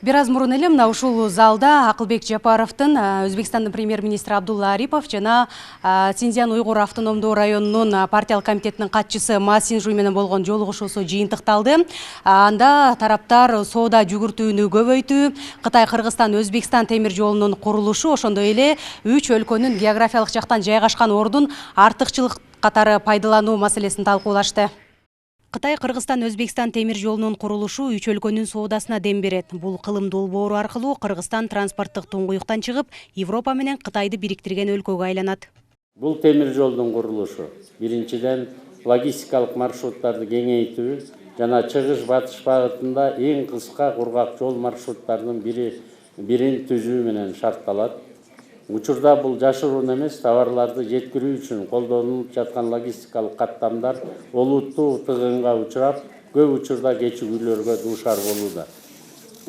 Бир аз мурун эле мына ушул залда Акылбек Жапаровдун Өзбекстандын премьер-министри Абдулла Арипов жана Синьцзян Уйгур автономдуу районунун партиялык комитетинин катчысы Ма Синьжуй менен болгон жолугушуусу жыйынтыкталды. Анда тараптар соода жүгүртүүнү көбөйтүү, Кытай, Кыргызстан, Өзбекстан темир жолунун курулушу, ошондой эле 3 өлкөнүн географиялык жактан жайгашкан ордун артыкчылык катары пайдалануу маселесин талкуулашты. Кытай, Кыргызстан, Өзбекстан темир жолунун курулушу 3 өлкөнүн соодасына дем берет. Бул кылым долбоору аркылуу Кыргызстан транспорттук туңгуюктан чыгып, Европа менен Кытайды бириктирген өлкөгө айланат. Бул темир жолдун курулушу биринчиден логистикалык маршруттарды кеңейтүү жана чыгыш батыш багытында эң кыска кургак жол маршруттарынын бирин түзүү менен шартталат. Учурда бул жашыруун эмес, товарларды жеткирүү үчүн колдонулуп жаткан логистикалык каттамдар олуттуу тыгынга учурап, көп учурда кечигүүлөргө дуушар болууда.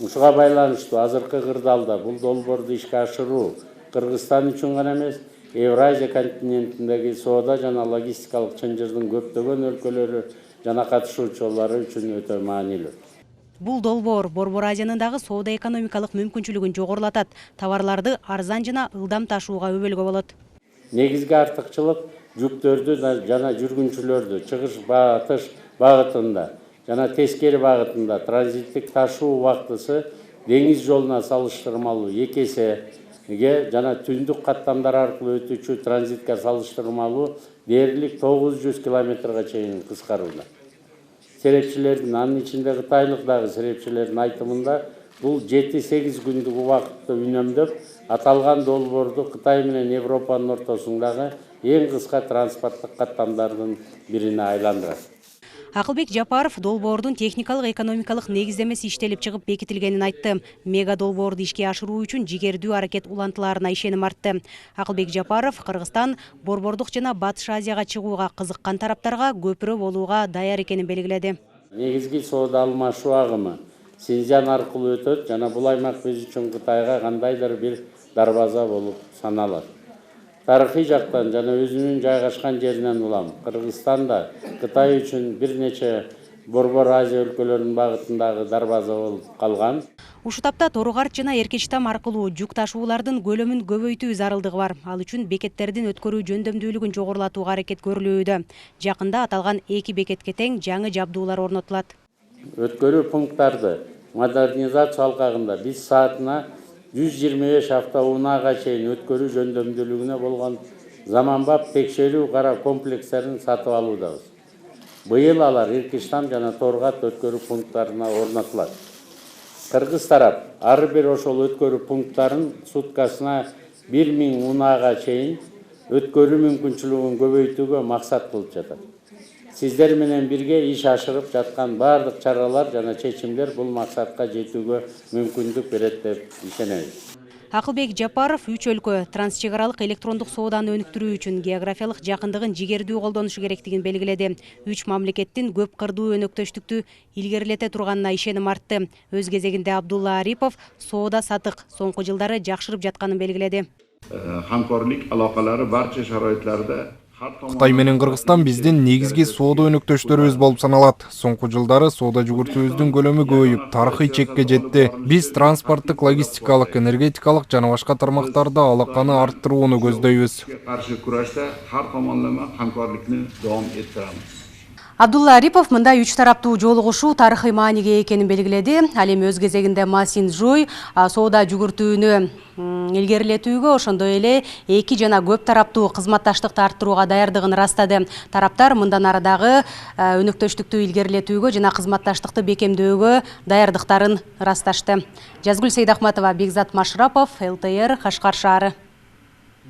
Ушуга байланыштуу азыркы кырдаалда бул долбоорду ишке ашыруу Кыргызстан үчүн гана эмес, Евразия континентиндеги соода жана логистикалык чынжырдын көптөгөн өлкөлөрү жана катышуучулары үчүн өтө маанилүү. Бул долбоор Борбор Азиянын дагы соода экономикалык мүмкүнчүлүгүн жогорулатат, товарларды арзан жана ылдам ташууга өбөлгө болот. Негизги артыкчылык жүктөрдү жана жүргүнчүлөрдү чыгыш батыш багытында жана тескери багытында транзиттик ташуу убактысы деңиз жолуна салыштырмалуу 2 эсеге жана түндүк каттамдар аркылуу өтүүчү транзитке салыштырмалуу дээрлик 900 километрге чейин кыскарууда. Серепчилердин, анын ичинде кытайлык дагы серепчилердин айтымында бул 7-8 күндүк убакытты үнөмдөп, аталган долбоорду Кытай менен Европанын ортосундагы эң кыска транспорттук каттамдардын бирине айландырат. Акылбек Жапаров долбоордун техникалык экономикалык негиздемеси иштелип чыгып бекитилгенин айтты. Мега долбоорду ишке ашыруу үчүн жигердүү аракет улантылаарына ишеним артты. Акылбек Жапаров Кыргызстан борбордук жана Батыш Азияга чыгууга кызыккан тараптарга көпүрө болууга даяр экенин белгиледи. Негизги соода алмашуу агымы Синьцзян аркылуу өтөт жана бул аймак биз үчүн Кытайга кандайдыр бир дарбаза болуп саналат. Тарыхый жактан жана өзүнүн жайгашкан жеринен улам Кыргызстан да Кытай үчүн бир нече Борбор Азия өлкөлөрүнүн багытындагы дарбаза болуп калган. Ушул тапта Торугарт жана Эркечтам аркылуу жүк ташуулардын көлөмүн көбөйтүү зарылдыгы бар. Ал үчүн бекеттердин өткөрүү жөндөмдүүлүгүн жогорулатууга аракет көрүлүүдө. Жакында аталган 2 бекетке тең жаңы жабдуулар орнотулат. Өткөрүү пункттарды модернизация алкагында биз саатына 125 автоунаага чейин өткөрүү жөндөмдүүлүгүнө болгон заманбап текшерүү кара комплекстерин сатып алуудабыз. Быйыл алар Эркечтам жана Торгат өткөрүү пункттарына орнотулат. Кыргыз тарап ар бир ошол өткөрүү пункттарын суткасына 1000 унаага чейин өткөрүү мүмкүнчүлүгүн көбөйтүүгө максат кылып жатат. Сиздер менен бирге иш ашырып жаткан бардык чаралар жана чечимдер бул максатка жетүүгө мүмкүндүк берет деп ишенебиз. Акылбек Жапаров 3 өлкө трансчек аралык электрондук сооданы өнүктүрүү үчүн географиялык жакындыгын жигердүү колдонушу керектигин белгиледи. 3 мамлекеттин көп кырдуу өнөктөштүктү илгерилете турганына ишеним артты. Өз кезегинде Абдулла Арипов соода сатык соңку жылдары жакшырып жатканын белгиледи. Хамкорлук алакалары барча шарайытларда Кытай менен Кыргызстан биздин негизги соода өнөктөштөрүбүз болуп саналат. Соңку жылдары соода жүгүртүүбүздүн көлөмү көбөйүп, тарыхый чекке жетти. Биз транспорттук, логистикалык, энергетикалык жана башка тармактарда алаканы арттырууну көздөйбүз. каршы курашта ар томонлама хамкорлукну давам эттеребиз. Абдулла Арипов мындай 3 тараптуу жолугушуу тарыхый мааниге экенин белгиледи. Ал эми өз кезегинде Ма Синьжуй соода жүгүртүүнү илгерилетүүгө, ошондой эле 2 жана көп тараптуу кызматташтыкты арттырууга даярдыгын ырастады. Тараптар мындан ары дагы өнөктөштүктү илгерилетүүгө жана кызматташтыкты бекемдөөгө даярдыктарын ырасташты. Жазгүл Сейдахматова, Бекзат Машрапов, ЛТР, Кашкар шаары.